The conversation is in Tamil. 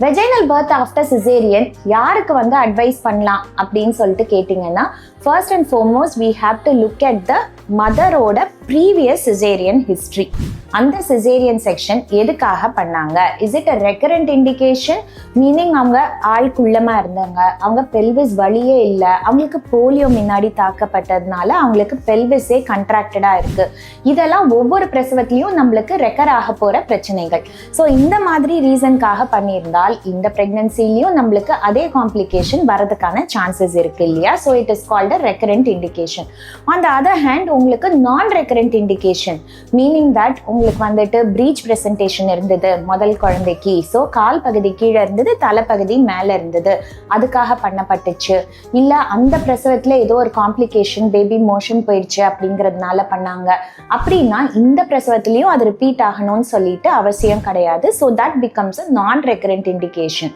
வெஜைனல் பர்த் ஆஃப்டர் சிசேரியன் யாருக்கு வந்து அட்வைஸ் பண்ணலாம் அப்படின்னு சொல்லிட்டு கேட்டிங்கன்னா, first and foremost we have to look at the மதரோட ப்ரீவியஸ் சிசேரியன் ஹிஸ்ட்ரி. அந்த சிசேரியன் செக்ஷன் எதுக்காக பண்ணாங்க? Is it a recurrent indication? Meaning அவங்க ஆள் குள்ளமா இருந்தாங்க, அவங்க பெல்விஸ் வலியே இல்லை, அவங்களுக்கு போலியோ முன்னாடி தாக்கப்பட்டதுனால அவங்களுக்கு பெல்விஸே கண்ட்ராக்டடா இருக்கு. இதெல்லாம் ஒவ்வொரு பிரசவத்திலையும் நம்மளுக்கு ரெக்கர் ஆக போற பிரச்சனைகள். ஸோ இந்த மாதிரி ரீசன்காக பண்ணியிருந்தால் இந்த பிரெக்னன்சிலையும் நம்மளுக்கு அதே காம்ப்ளிகேஷன் வரதுக்கான சான்சஸ் இருக்கு இல்லையா? So it is called a recurrent indication. On the other hand உங்களுக்கு நான் ரெக்கரண்ட் இண்டிகேஷன், மீனிங் தட் உங்களுக்கு வந்துட்டு பிரீச் பிரசன்டேஷன் இருந்தது முதல் குழந்தைக்கு. ஸோ கால் பகுதி கீழே இருந்தது, தலைப்பகுதி மேலே இருந்தது, அதுக்காக பண்ணப்பட்டுச்சு. இல்லை அந்த பிரசவத்தில் ஏதோ ஒரு காம்ப்ளிகேஷன், பேபி மோஷன் போயிடுச்சு அப்படிங்கிறதுனால பண்ணாங்க அப்படின்னா இந்த பிரசவத்திலையும் அது ரிப்பீட் ஆகணும்னு சொல்லிட்டு அவசியம் கிடையாது. ஸோ தட் பிகம்ஸ் அ நான் ரெக்கரண்ட் indication.